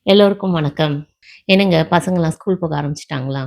எல்லோருக்கும் வணக்கம். என்னங்க பசங்கலாம் ஸ்கூல் போக ஆரம்பிச்சுட்டாங்களா?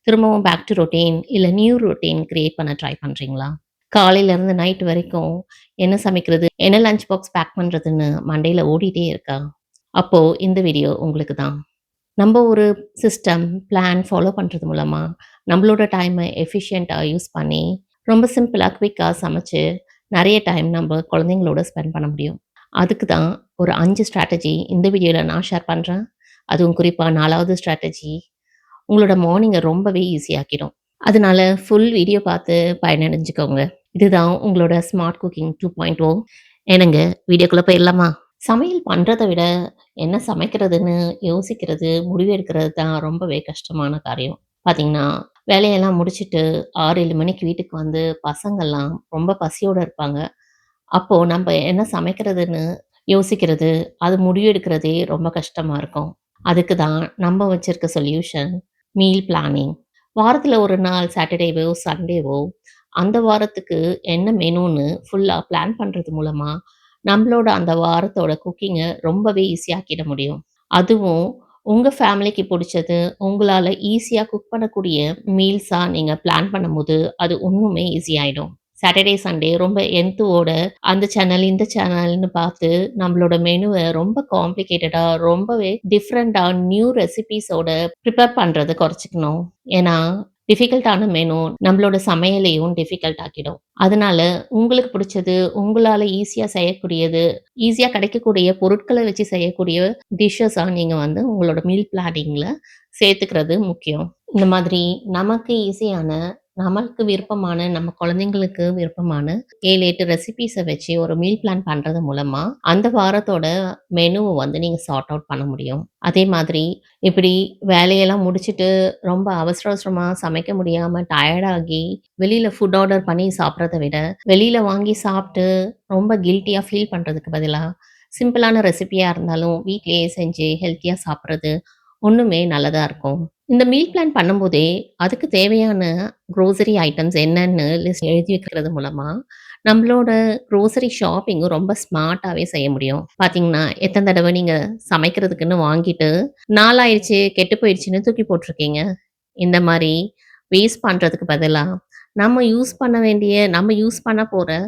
திரும்பவும் பேக் டூ ரொட்டீன் இல்ல நியூ ரொட்டீன் கிரியேட் பண்ண ட்ரை பண்றீங்களா? காலையிலருந்து நைட் வரைக்கும் என்ன சமைக்கிறது? என்ன லஞ்ச் பாக்ஸ் பேக் பண்றதுன்னு மண்டையில ஓடிட்டே இருக்கா? அப்போ இந்த வீடியோ உங்களுக்கு தான். நம்ப ஒரு சிஸ்டம், பிளான் ஃபாலோ பண்றது மூலமா, நம்மளோட டைம எஃபிஷியன்ட்டா யூஸ் பண்ணி, ரொம்ப சிம்பிளா, குயிக்கா சமைச்சு, நெறைய டைம் நம்ப குழந்தைங்களோட ஸ்பெண்ட் பண்ண முடியும். அதுக்கு தான் ஒரு 5 ஸ்ட்ராட்டஜி இந்த வீடியோல நான் ஷேர் பண்றேன். அதுவும் குறிப்பா 4வது ஸ்ட்ராட்டஜி உங்களோட மார்னிங்க ரொம்பவே ஈஸியாக்கிடும். அதனால ஃபுல் வீடியோ பார்த்து பயனடைஞ்சுக்கோங்க. இதுதான் உங்களோட ஸ்மார்ட் குக்கிங் 2.0. என்னங்க வீடியோக்குள்ள போயிரலாமா? சமையல் பண்றத விட, என்ன சமைக்கிறதுன்னு யோசிக்கிறது, முடிவு எடுக்கிறது தான் ரொம்பவே கஷ்டமான காரியம். பார்த்தீங்கன்னா, வேலையெல்லாம் முடிச்சுட்டு 6, 7 மணிக்கு வீட்டுக்கு வந்து பசங்கள்லாம் ரொம்ப பசியோட இருப்பாங்க. அப்போ நம்ப என்ன சமைக்கிறதுன்னு யோசிக்கிறது, அது முடிவெடுக்கிறதே ரொம்ப கஷ்டமா இருக்கும். அதுக்கு தான் நம்ம வச்சிருக்க சொல்யூஷன் மீல் பிளானிங். வாரத்துல 1 நாள் சாட்டர்டேவோ, சண்டேவோ அந்த வாரத்துக்கு என்ன மெனுன்னு ஃபுல்லா பிளான் பண்றது மூலமா, நம்மளோட அந்த வாரத்தோட குக்கிங்க ரொம்பவே ஈஸியாக்கிட முடியும். அதுவும் உங்க ஃபேமிலிக்கு புடிச்சது, உங்களால ஈஸியா குக் பண்ணக்கூடிய மீல்ஸா நீங்க பிளான் பண்ணும்போது, அது இன்னுமே ஈஸி ஆயிடும். சாட்டர்டே, சண்டே ரொம்ப என்த்துவோட அந்த சேனல், இந்த சேனல்னு பார்த்து நம்மளோட மெனுவ ரொம்ப காம்ப்ளிகேட்டடா, ரொம்பவே டிஃபரண்டா நியூ ரெசிபீஸோட ப்ரிப்பேர் பண்றத குறைச்சுக்கணும். ஏன்னா, டிஃபிகல்ட்டான மெனு நம்மளோட சமையலையும் டிஃபிகல்ட் ஆக்கிடும். அதனால உங்களுக்கு பிடிச்சது, உங்களால ஈஸியா செய்யக்கூடியது, ஈஸியா கிடைக்கக்கூடிய பொருட்கள வச்சு செய்யக்கூடிய டிஷ்ஷஸா நீங்க வந்து உங்களோட மீல் பிளானிங்ல சேர்த்துக்கிறது முக்கியம். இந்த மாதிரி நமக்கு ஈஸியான, நமக்கு விருப்பமான, நம்ம குழந்தைங்களுக்கு விருப்பமான 7, 8 ரெசிபீஸ வச்சு ஒரு மீல் பிளான் பண்றது மூலமா, அந்த வாரத்தோட மெனுவ வந்து நீங்க சார்ட் அவுட் பண்ண முடியும். அதே மாதிரி இப்படி வேலையெல்லாம் முடிச்சுட்டு ரொம்ப அவசர அவசரமா சமைக்க முடியாம டயர்ட் ஆகி, வெளியில ஃபுட் ஆர்டர் பண்ணி சாப்பிடுறத விட, வெளியில வாங்கி சாப்பிட்டு ரொம்ப கில்ட்டியா ஃபீல் பண்றதுக்கு பதிலா, சிம்பிளான ரெசிபியா இருந்தாலும் வீட்லயே செஞ்சு ஹெல்த்தியா சாப்பிடுறது ஒண்ணுமே நல்லதா இருக்கும். இந்த மீல் பிளான் பண்ணும்போதே, அதுக்கு தேவையான குரோசரி ஐட்டம்ஸ் என்னன்னு லிஸ்ட் எழுதி வைக்கிறது மூலமா, நம்மளோட குரோசரி ஷாப்பிங்கும் ரொம்ப ஸ்மார்ட்டாவே செய்ய முடியும். பார்த்தீங்கன்னா, எத்தன தடவ நீங்க சமைக்கிறதுக்குன்னு வாங்கிட்டு, நாளாயிருச்சு, கெட்டு போயிடுச்சுன்னு தூக்கி போட்டுருக்கீங்க. இந்த மாரி வேஸ்ட் பண்றதுக்கு பதிலா, நம்ம யூஸ் பண்ண போற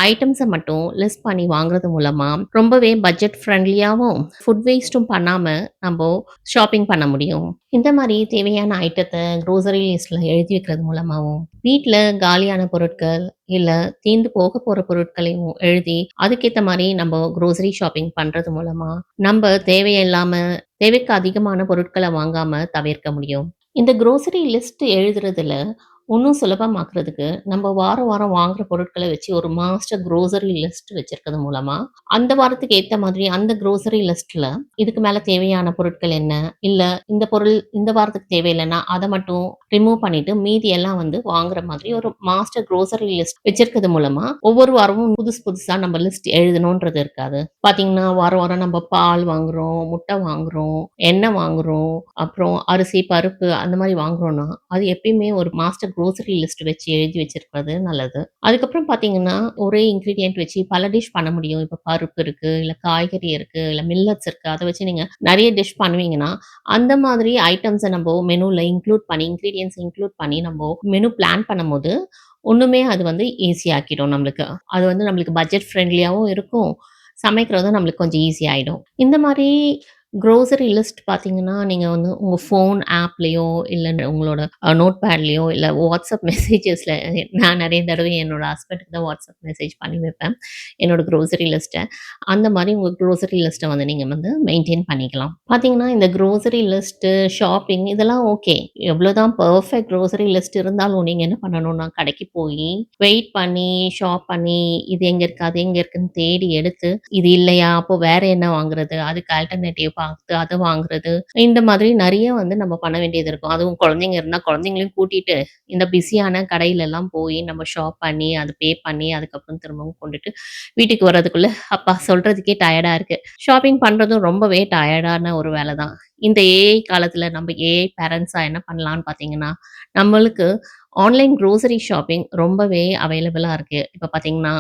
ஐட்டம்ஸ மட்டும் லிஸ்ட் பண்ணி வாங்குறது மூலமா, ரொம்பவே பட்ஜெட் ஃப்ரெண்ட்லியாவும், ஃபுட் வேஸ்ட்டும் பண்ணாம நம்போ ஷாப்பிங் பண்ண முடியும். இந்த மாரி தேவையான ஐட்டத்த குரோசரி லிஸ்ட்ல எழுதி வைக்கிறது மூலமாவும், வீட்ல காலியான பொருட்கள், இல்ல தீர்ந்து போக போற பொருட்களையும் எழுதி, அதுக்கேத்த மாரி நம்ப குரோசரி ஷாப்பிங் பண்றது மூலமா, நம்ப தேவைக்கு அதிகமான பொருட்கள வாங்காம தவிர்க்க முடியும். இந்த குரோசரி லிஸ்ட் எழுதுறதுல இன்னும் சுலபமாக்குறதுக்கு, நம்ம வாரம் வாரம் வாங்குற பொருட்கள வச்சு ஒரு மாஸ்டர் குரோசரி லிஸ்ட் வச்சிருக்கிறது மூலமா, அந்த வாரத்துக்கு ஏத்த மாதிரி அந்த குரோசரி லிஸ்ட்ல இதுக்கு மேல தேவையான பொருட்கள் என்ன? இல்ல இந்த பொருள் இந்த வாரத்துக்கு தேவையில்லன்னா, அத மட்டும் ரிமூவ் பண்ணிட்டு மீதி எல்லாம் வந்து வாங்குற மாதிரி ஒரு மாஸ்டர் குரோசரி லிஸ்ட் வச்சிருக்கிறது மூலமா, ஒவ்வொரு வாரமும் புதுசு புதுசா நம்ம லிஸ்ட் எழுதணுன்றது இருக்காது. பார்த்தீங்கன்னா, வாரம் வாரம் நம்ம பால் வாங்குறோம், முட்டை வாங்குறோம், எண்ணெய் வாங்குறோம், அப்புறம் அரிசி, பருப்பு அந்த மாரி வாங்குறோம்னா, அது எப்பயுமே ஒரு மாஸ்டர் குரோசரி லிஸ்ட் வச்சு எழுதி வச்சிருக்கிறது நல்லது. அதுக்கப்புறம் பார்த்தீங்கன்னா, ஒரே இன்கிரீடியன்ட் வச்சு பல டிஷ் பண்ண முடியும். இப்ப பருப்பு இருக்கு, இல்ல காய்கறி இருக்கு, இல்ல மில்லட்ஸ் இருக்கு. அத வச்சு நீங்க நெறைய டிஷ் பண்ணுவீங்கன்னா, அந்த மாதிரி ஐட்டம்ஸ நம்ப மெனுல இன்கிரீடியன்ட்ஸ் இன்க்ளூட் பண்ணி நம்போ மெனு பிளான் பண்ணும்போது, இன்னுமே அது வந்து ஈஸி ஆக்கிடும் நம்மளுக்கு. அது வந்து நம்மளுக்கு பட்ஜெட் ஃப்ரெண்ட்லியாவும் இருக்கும். சமைக்கிறதும் நம்மளுக்கு கொஞ்சம் ஈஸி ஆயிடும். இந்த மாரி குரோசரி லிஸ்ட் பார்த்தீங்கன்னா, நீங்க வந்து உங்க ஃபோன் ஆப்லயோ, இல்ல உங்களோட நோட்பேட்லயோ, இல்ல வாட்ஸ்அப் மெசேஜஸ்ல நான் நெறைய தடவை என்னோட ஹஸ்பண்டுக்கு தான் வாட்ஸ்அப் மெசேஜ் பண்ணி வைப்பேன். என்னோட குரோசரி லிஸ்ட்ட. அந்த மாரி உங்க குரோசரி லிஸ்ட்ட வந்து நீங்க வந்து மெயின்டெயின் பண்ணிக்கலாம். பார்த்தீங்கன்னா, இந்த குரோசரி லிஸ்ட்டு, ஷாப்பிங் இதெல்லாம் ஓகே. எவ்வளோதான் பெர்ஃபெக்ட் குரோசரி லிஸ்ட் இருந்தாலும், நீங்க என்ன பண்ணணும்னா, கடைக்கு போயி, வெயிட் பண்ணி, ஷாப் பண்ணி, இது எங்க இருக்கு, அது எங்க இருக்குன்னு தேடி எடுத்து, இது இல்லையா, அப்போ வேற என்ன வாங்குறது? அதுக்கு ஆல்டர்னேட்டிவ் பார்த்து அத வாங்குறது. இந்த மாதிரி நெறைய வந்து நம்ம பண்ண வேண்டியது இருக்கும். அதுவும் குழந்தைங்க இருந்தா குழந்தைங்களையும் கூட்டிட்டு, இந்த பிஸியான கடையிலலாம் போய் நம்ம ஷாப் பண்ணி, அது பே பண்ணி, அதுக்கப்புறம் திரும்பவும் கொண்டுட்டு வீட்டுக்கு வர்றதுக்குள்ள, அப்பா சொல்றதுக்கே டயர்டா இருக்கு. ஷாப்பிங் பண்றதும் ரொம்பவே டயர்டான ஒரு வேல தான். இந்த ஏஐ காலத்துல நம்ம ஏஐ பேரண்ட்ஸா என்ன பண்ணலான்னு பார்த்தீங்கன்னா, நம்மளுக்கு ஆன்லைன் குரோசரி ஷாப்பிங் ரொம்பவே அவைலபிளா இருக்கு. இப்ப பார்த்தீங்கன்னா,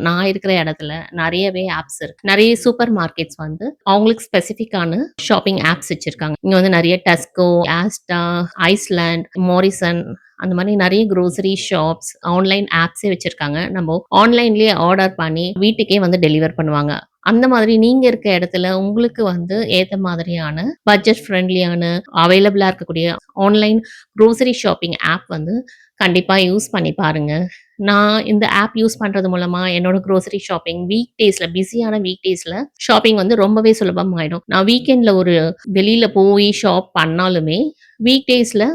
நான் இருக்கிற இடத்துல நெறையவே ஆப்ஸ் இருக்கு. நெறைய சூப்பர் மார்க்கெட்ஸ் வந்து அவங்களுக்கு ஸ்பெசிஃபிக்கான ஷாப்பிங் ஆப்ஸ் வச்சிருக்காங்க. இங்க வந்து நெறைய Tesco, Asda, ஐஸ்லேண்ட், Morrison அந்த மாரி நெறைய குரோசரி ஷாப்ஸ், ஆன்லைன் ஆப்ஸே வச்சிருக்காங்க. நம்ம ஆன்லைன்லயே ஆர்டர் பண்ணி வீட்டுக்கே வந்து டெலிவர் பண்ணுவாங்க. அந்த மாதிரி நீங்க இருக்க இடத்துல உங்களுக்கு வந்து ஏத்த மாதிரியான பட்ஜெட் ஃப்ரெண்ட்லியான அவைலபிளா இருக்கக்கூடிய ஆன்லைன் குரோசரி ஷாப்பிங் ஆப் வந்து கண்டிப்பா யூஸ் பண்ணி பாருங்க. நான் இந்த ஆப் யூஸ் பண்றது மூலமா என்னோட குரோசரி ஷாப்பிங் பிஸியான வீக் டேஸ்ல ஷாப்பிங் வந்து ரொம்பவே சுலபமாயிடும். நான் வீக்கெண்ட்ல ஒரு வெளியில போய் ஷாப் பண்ணாலுமே, வீக் டேஸ்ல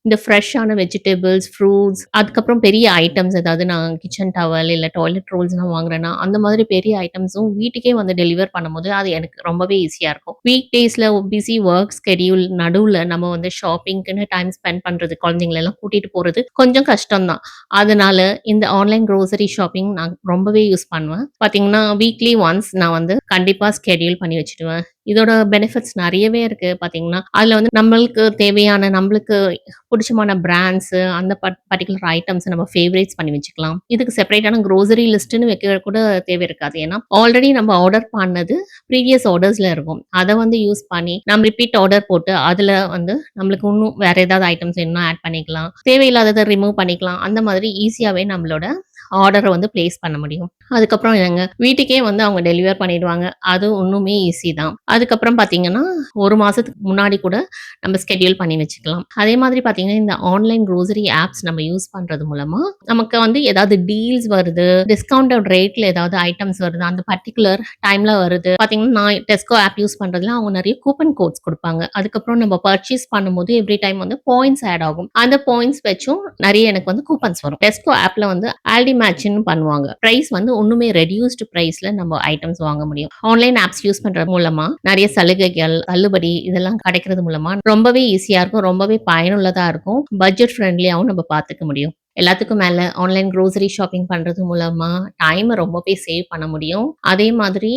இந்த ஃப்ரெஷ்ஷான வெஜிடபிள்ஸ், ஃப்ரூட்ஸ் அதுக்கப்புறம் பெரிய ஐட்டம்ஸ் ஏதாவது நான் கிச்சன் டவல் இல்ல டாய்லெட் ரோல்ஸ்லாம் வாங்குறேன்னா, அந்த மாதிரி பெரிய ஐட்டம்ஸும் வீட்டுக்கே வந்து டெலிவர் பண்ணும்போது, அது எனக்கு ரொம்பவே ஈஸியா இருக்கும். வீக் டேஸ்ல பிஸி வொர்க் ஸ்கெட்யூல் நடுவுல நம்ம வந்து ஷாப்பிங்க்குன்னு டைம் ஸ்பெண்ட் பண்றது, குழந்தைங்களலாம் கூட்டிட்டு போறது கொஞ்சம் கஷ்டம் தான். அதனால இந்த ஆன்லைன் குரோசரி ஷாப்பிங் நான் ரொம்பவே யூஸ் பண்ணுவேன். பார்த்தீங்கன்னா, வீக்லி ஒன்ஸ் நான் வந்து கண்டிப்பா ஸ்கெட்யூல் பண்ணி வச்சுடுவேன். இதோட பெனிஃபிட்ஸ் நெறையவே இருக்கு பார்த்தீங்கன்னா, அதுல வந்து நம்மளுக்கு தேவையான நம்மளுக்கு புடிச்சமான பிராண்ட்ஸு அந்த பர்ட்டிகுலர் ஐட்டம்ஸ நம்ம ஃபேவரைட்ஸ் பண்ணி வச்சுக்கலாம். இதுக்கு செப்பரேட்டான குரோசரி லிஸ்ட்ன்னு வைக்க கூட தேவை இருக்காது. ஏன்னா, ஆல்ரெடி நம்ம ஆர்டர் பண்ணது ப்ரீவியஸ் ஆர்டர்ஸ்ல இருக்கும். அத வந்து யூஸ் பண்ணி நம்ம ரிப்பீட் ஆர்டர் போட்டு, அதுல வந்து நம்மளுக்கு இன்னும் வேற ஏதாவது ஐட்டம்ஸ் வேணும்னா ஆட் பண்ணிக்கலாம். தேவையில்லாதத ரிமூவ் பண்ணிக்கலாம். அந்த மாதிரி ஈஸியாவே நம்மளோட ஆர்டர வந்து பிளேஸ் பண்ண முடியும். அதுக்கப்புறம் என்னங்க, வீட்டுக்கே வந்து அவங்க டெலிவர் பண்ணிடுவாங்க. அது இன்னுமே ஈஸி தான். அதுக்கப்புறம் பார்த்தீங்கன்னா, 1 மாசத்துக்கு முன்னாடி கூட நம்ம ஸ்கெட்யூல் பண்ணி வச்சுக்கலாம். அதே மாதிரி பார்த்தீங்கன்னா, இந்த ஆன்லைன் குரோசரி ஆப்ஸ் நம்ம யூஸ் பண்றது மூலமா, நமக்கு வந்து ஏதாவது டீல்ஸ் வருது, டிஸ்கவுண்டட் ரேட்ல ஏதாவது ஐட்டம்ஸ் வருது, அந்த பர்ட்டிகுலர் டைம்ல வருது. பார்த்தீங்கன்னா, நான் Tesco ஆப் யூஸ் பண்றதுல அவங்க நெறைய கூப்பன் கோட்ஸ் குடுப்பாங்க. அதுக்கப்புறம் நம்ம பர்ச்சேஸ் பண்ணும்போது எவ்ரி டைம் வந்து பாயிண்ட்ஸ் ஆட் ஆகும். அந்த பாயிண்ட்ஸ் வச்சும் நெறைய எனக்கு வந்து கூப்பன்ஸ் வரும். Tesco ஆப்ல வந்து ஆல்டி மேட்ச்ன்னு பண்ணுவாங்க. பிரைஸ் வந்து இன்னுமே ரெட்யூஸ்டு பிரைஸ்ல நம்ம ஐட்டம்ஸ் வாங்க முடியும். ஆன்லைன் ஆப்ஸ் யூஸ் பண்றது மூலமா நெறைய சலுகைகள், தள்ளுபடி இதெல்லாம் கிடைக்கிறது மூலமா ரொம்பவே ஈஸியா இருக்கும். ரொம்பவே பயனுள்ளதா இருக்கும். பட்ஜெட் ஃப்ரெண்ட்லியாவும் நம்ம பார்த்துக்க முடியும். எல்லாத்துக்கும் மேல ஆன்லைன் குரோசரி ஷாப்பிங் பண்றது மூலமா டைம ரொம்பவே சேவ் பண்ண முடியும். அதே மாதிரி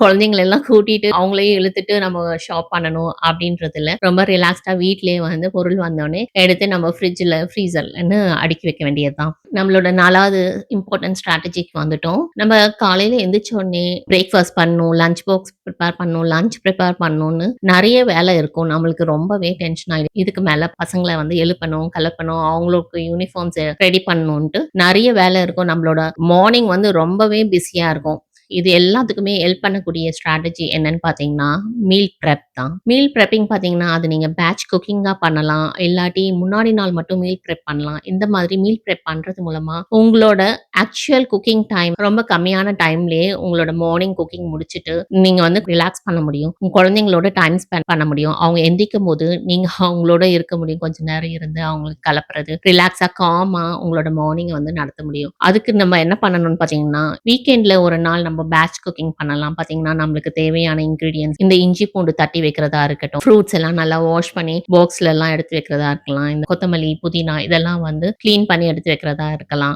குழந்தைங்கள எல்லாம் கூட்டிட்டு அவங்களையும் இழுத்துட்டு நம்ம ஷாப் பண்ணணும் அப்படின்றது இல்ல. ரொம்ப ரிலாக்ஸ்டா வீட்லயே வந்து பொருள் வந்தோனே எடுத்து நம்ம ஃப்ரிட்ஜ்ல, ஃப்ரீசர்லன்னு அடுக்கி வைக்க வேண்டியது தான். நம்மளோட 4வது இம்பார்ட்டன்ட் ஸ்ட்ராட்டஜிக்கு வந்துட்டோம். நம்ம காலையில எந்திரிச்ச உடனே பிரேக்ஃபாஸ்ட் பண்ணணும், லஞ்ச் பாக்ஸ் ப்ரிப்பேர் பண்ணணும், லஞ்ச் ப்ரிப்பேர் பண்ணணும்னு நெறைய வேலை இருக்கும். நம்மளுக்கு ரொம்பவே டென்ஷன் ஆயிடும். இதுக்கு மேல பசங்கள வந்து எழுப்பணும், கெளப்பணும், அவங்களுக்கு யூனிஃபார்ம்ஸ ரெடி பண்ணணுன்ட்டு நெறைய வேலை இருக்கும். நம்மளோட மார்னிங் வந்து ரொம்பவே பிஸியா இருக்கும். இது எல்லாத்துக்குமே ஹெல்ப் பண்ணக்கூடிய ஸ்ட்ராட்டஜி என்னன்னு பார்த்தீங்கன்னா, மீல் பிரெப் தான். மீல் பிரெப்பிங் பார்த்தீங்கன்னா, அது நீங்க பேட்ச் குக்கிங்கா பண்ணலாம். இல்லாட்டி முன்னாடி நாள் மட்டும் மீல் பிரெப் பண்ணலாம். இந்த மாதிரி மீல் பிரெப் பண்றது மூலமா, உங்களோட ஆக்சுவல் குக்கிங் டைம் ரொம்ப கம்மியான டைம்லயே உங்களோட மார்னிங் குக்கிங் முடிச்சுட்டு, நீங்க வந்து ரிலாக்ஸ் பண்ண முடியும். உங்க குழந்தைங்களோட டைம் ஸ்பெண்ட் பண்ண முடியும். அவங்க எந்திரிக்கும்போது நீங்க அவங்களோட இருக்க முடியும். கொஞ்ச நேரம் இருந்து அவங்களுக்கு கெளப்புறது, ரிலாக்ஸா, காமா உங்களோட மார்னிங்க வந்து நடத்த முடியும். அதுக்கு நம்ம என்ன பண்ணணும்னு பார்த்தீங்கன்னா, வீக்கெண்ட்ல ஒரு நாள் நம்ம பேட்ச் குக்கிங் பண்ணலாம். பார்த்தீங்கன்னா, நம்மளுக்கு தேவையான இன்கிரீடியன்ட்ஸ் இந்த இஞ்சி, பூண்டு தட்டி வைக்கிறதா இருக்கட்டும், ஃப்ரூட்ஸ் எல்லாம் நல்லா வாஷ் பண்ணி பாக்ஸ்லலாம் எடுத்து வைக்கிறதா இருக்கலாம். இந்த கொத்தமல்லி, புதினா இதெல்லாம் வந்து கிளீன் பண்ணி எடுத்து வைக்கிறதா இருக்கலாம்.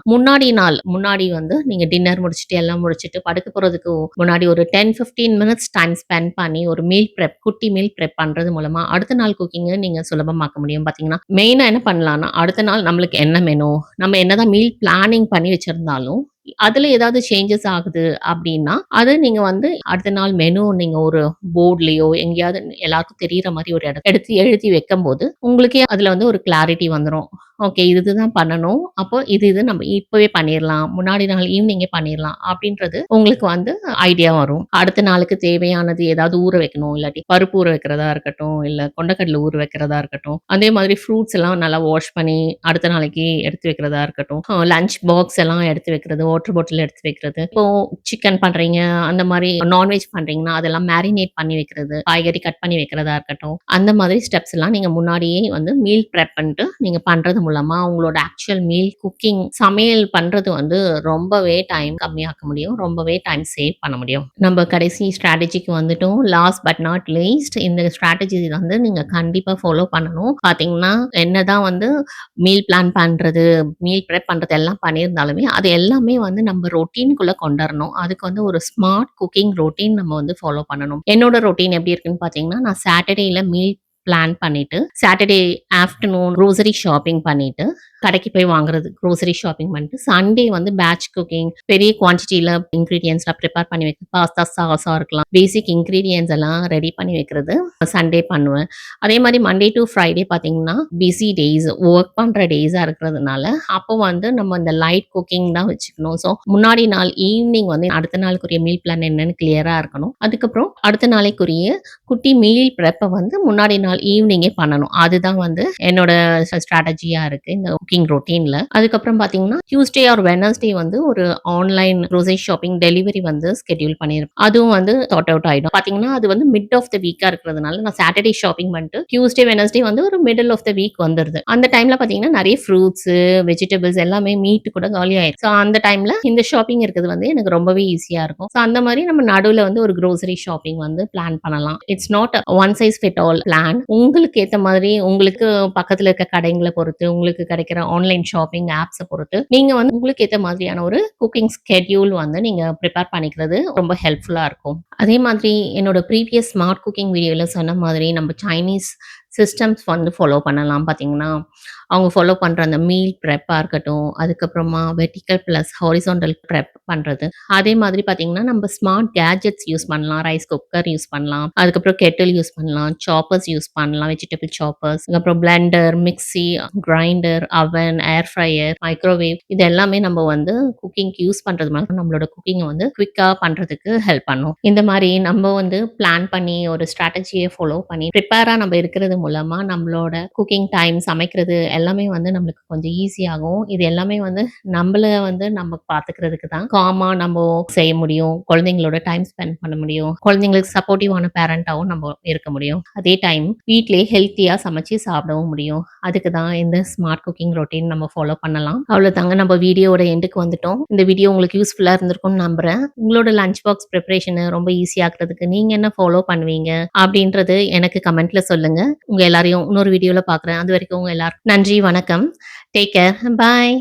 முன்னாடி வந்து நீங்க டின்னர் முடிச்சுட்டு, எல்லாம் முடிச்சுட்டு படுக்க போறதுக்கு முன்னாடி ஒரு 10, 15 மினிட்ஸ் டைம் ஸ்பெண்ட் பண்ணி ஒரு குட்டி மீல் பிரெப் பண்றது மூலமா அடுத்த நாள் குக்கிங்க நீங்க சுலபமாக்க முடியும். பார்த்தீங்கன்னா, மெயினா என்ன பண்ணலாம்னா, அடுத்த நாள் நம்மளுக்கு என்ன மெனு, நம்ம என்னதான் மீல் பிளானிங் பண்ணி வச்சிருந்தாலும், அதுல ஏதாவது சேஞ்சஸ் ஆகுது அப்டின்னா, அது நீங்க வந்து அடுத்த நாள் மெனு நீங்க ஒரு போர்ட்லயோ எங்கேயாவது எல்லாருக்கும் தெரியிற மாரி ஒரு எடுத்து எழுதி வைக்கும்போது, உங்களுக்கே அதுல வந்து ஒரு கிளாரிட்டி வந்துரும். ஓகே. இதுதான் பண்ணணும். அப்போ இது நம்ம இப்பவே பண்ணிரலாம். முன்னாடி நாள் ஈவினிங்கே பண்ணிரலாம். அப்டின்றது உங்களுக்கு வந்து ஐடியா வரும். அடுத்த நாளுக்கு தேவையானது ஏதாவது ஊற வைக்கணும். இல்லாட்டி பருப்பு ஊற வைக்கிறதா இருக்கட்டும், இல்ல கொண்டைக்கடல ஊற வைக்கிறதா இருக்கட்டும். அதே மாதிரி ஃப்ரூட்ஸ் எல்லாம் நல்லா வாஷ் பண்ணி அடுத்த நாளைக்கு எடுத்து வைக்கிறதா இருக்கட்டும். லஞ்ச் பாக்ஸ் எல்லாம் எடுத்து வைக்கிறது, வாட்டர் பாட்டில் எடுத்து வைக்கிறது. இப்போ சிக்கன் பண்றீங்க, அந்த மாரி நான்வெஜ் பண்றீங்கன்னா, அதெல்லாம் மேரினேட் பண்ணி வைக்கிறது, காய்கறி கட் பண்ணி வைக்கிறதா இருக்கட்டும். அந்த மாதிரி ஸ்டெப்ஸ் எல்லாம் நீங்க முன்னாடியே வந்து மீல் பிரெப் பண்ணிட்டு நீங்க பண்றது மூலமா உங்களோட ஆக்சுவல் மீல் குக்கிங் சமையல் பண்றது வந்து ரொம்பவே டைம் கம்மியாக்க முடியும். ரொம்பவே டைம் சேவ் பண்ண முடியும். நம்ம கடைசி ஸ்ட்ராட்டஜிக்கு வந்துட்டோம். லாஸ்ட் பட் நாட் லீஸ்ட் இந்த ஸ்ட்ராட்டஜி வந்து நீங்க கண்டிப்பா ஃபாலோ பண்ணணும். பார்த்தீங்கன்னா, என்னதான் வந்து மீல் பிளான் பண்றது, மீல் பிரெப் பண்றது எல்லாம் பண்ணியிருந்தாலுமே, அது எல்லாமே வந்து நம்ம ரொட்டீன்குள்ள கொண்டுவரணும். அதுக்கு வந்து ஒரு ஸ்மார்ட் குக்கிங் ரொட்டீன் நம்ம வந்து ஃபாலோ பண்ணணும். என்னோட ரொட்டீன் எப்படி இருக்குன்னு பார்த்தீங்கன்னா, நான் சாட்டர்டேல மீல் பிளான் பண்ணிட்டு, சாட்டர்டே ஆஃப்டர்நூன் குரோசரி ஷாப்பிங் பண்ணிட்டு, கடைக்கு போய் வாங்குறது குரோசரி ஷாப்பிங் பண்ணிட்டு, சண்டே வந்து பேட்ச் குக்கிங் பெரிய குவான்டிட்டில இன்கிரீடியன்ட்ஸ்லாம் ப்ரிப்பேர் பண்ணி பாஸ்தா சாஸா இருக்கலாம். பேசிக் இன்கிரீடியன்ட்ஸ் எல்லாம் ரெடி பண்ணி வைக்கிறது சண்டே பண்ணுவேன். அதே மாரி மண்டே டூ ஃப்ரைடே பார்த்தீங்கன்னா, பிஸி டேஸ் வொர்க் பண்ற டேஸா இருக்கிறதுனால, அப்போ வந்து நம்ம இந்த லைட் குக்கிங் தான் வச்சுக்கணும். ஸோ முன்னாடி நாள் ஈவ்னிங் வந்து அடுத்த நாளுக்குரிய மீல் பிளான் என்னன்னு கிளியரா இருக்கணும். அதுக்கப்புறம் அடுத்த நாளைக்குரிய குட்டி மீல் ப்ரெப்ப வந்து முன்னாடி நாள் ஈவ்னிங்கே பண்ணணும். அதுதான் வந்து என்னோட ஸ்ட்ராட்டஜியா இருக்கு இந்த குக்கிங் ரொட்டீன்ல. அதுக்கப்புறம் பார்த்தீங்கன்னா, டியூஸ்டே ஆர் வெட்னஸ்டே வந்து ஒரு ஆன்லைன் குரோசரி ஷாப்பிங் டெலிவரி வந்து ஸ்கெட்யூல் பண்ணியிருப்பேன். அதுவும் வந்து சார்ட் அவுட் ஆயிடும். பார்த்தீங்கன்னா, அது வந்து மிட் ஆஃப் த வீக்கா இருக்கிறதுனால நான் சாட்டர்டே ஷாப்பிங் பண்ணிட்டு டியூஸ்டே, வெட்னஸ்டே வந்து ஒரு மிடில் ஆஃப் த வீக் வந்துருது. அந்த டைம்ல பார்த்தீங்கன்னா, நெறைய ஃப்ரூட்ஸு, வெஜிடபிள்ஸ் எல்லாமே மீட் கூட காலியாயிரும். ஸோ அந்த டைம்ல இந்த ஷாப்பிங் இருக்கிறது வந்து எனக்கு ரொம்பவே ஈஸியா இருக்கும். ஸோ அந்த மாரி நம்ம நடுவுல வந்து ஒரு குரோசரி ஷாப்பிங் வந்து பிளான் பண்ணலாம். It's not one size fit all plan. உங்களுக்கு ஏத்த மாதிரி உங்களுக்கு பக்கத்துல இருக்க கடைங்கள பொறுத்து, உங்களுக்கு கிடைக்கிற ஆன்லைன் ஷாப்பிங் ஆப்ஸ பொறுத்து, நீங்க வந்து உங்களுக்கு ஏத்த மாதிரியான ஒரு குக்கிங் ஸ்கெட்யூல் வந்து நீங்க பிரிப்பேர் பண்ணிக்கிறது ரொம்ப ஹெல்ப்ஃபுல்லா இருக்கும். அதே மாதிரி என்னோட ப்ரீவியஸ் ஸ்மார்ட் குக்கிங் வீடியோல சொன்ன மாதிரி நம்ம சைனீஸ் சிஸ்டம்ஸ் வந்து ஃபாலோ பண்ணலாம். பார்த்தீங்கன்னா, அவங்க ஃபாலோ பண்ற அந்த மீல் ப்ரெப்பா இருக்கட்டும், அதுக்கப்புறமா வெர்டிகல் பிளஸ் ஹாரிசான்டல் ப்ரெப் பண்றது. அதே மாதிரி பார்த்தீங்கன்னா, நம்ம ஸ்மார்ட் கேட்ஜெட்ஸ் யூஸ் பண்ணலாம். ரைஸ் குக்கர் யூஸ் பண்ணலாம். அதுக்கப்புறம் கெட்டில் யூஸ் பண்ணலாம். சாப்பர்ஸ் யூஸ் பண்ணலாம். Vegetable choppers. அதுக்கப்புறம் பிளெண்டர், மிக்ஸி, கிரைண்டர், அவன், ஏர் ஃப்ரையர், மைக்ரோவேவ் இது எல்லாமே நம்ம வந்து குக்கிங்க்கு யூஸ் பண்றது மூலம் நம்மளோட குக்கிங்க வந்து குயிக்கா பண்றதுக்கு ஹெல்ப் பண்ணும். இந்த மாரி நம்ம வந்து பிளான் பண்ணி ஒரு ஸ்ட்ராட்டஜிய ஃபாலோ பண்ணி ப்ரிப்பேரா நம்ம இருக்கிறது மூலமா நம்மளோட குக்கிங் டைம் சமைக்கிறது எல்லாமே வந்து நம்மளுக்கு கொஞ்சம் ஈஸியாகும். இது எல்லாமே வந்து நம்மள வந்து நம்ம பார்த்துக்கிறதுக்கு தான். காமா நம்ம செய்ய முடியும். குழந்தைங்களோட டைம் ஸ்பெண்ட் பண்ண முடியும். குழந்தைங்களுக்கு சப்போர்ட்டிவான பேரண்டாவும் நம்ம இருக்க முடியும். அதே டைம் வீட்லயே ஹெல்த்தியா சமைச்சு சாப்பிடவும் முடியும். அதுக்கு தான் இந்த ஸ்மார்ட் குக்கிங் ரொட்டீன் நம்ம ஃபாலோ பண்ணலாம். அவ்வளோதாங்க நம்ம வீடியோவோட எண்டுக்கு வந்துட்டோம். இந்த வீடியோ உங்களுக்கு யூஸ்ஃபுல்லா இருந்திருக்கும்னு நம்புறேன். உங்களோட லஞ்ச் பாக்ஸ் பிரிப்பரேஷன ரொம்ப ஈஸியாக்குறதுக்கு நீங்க என்ன ஃபாலோ பண்ணுவீங்க? அப்படின்றது எனக்கு கமெண்ட்ல சொல்லுங்க. உங்க எல்லாரையும் இன்னொரு வீடியோல பார்க்குறேன். அதுவரைக்கும் உங்க எல்லாருக்கும் நன்றி, வணக்கம். Take care. பாய்.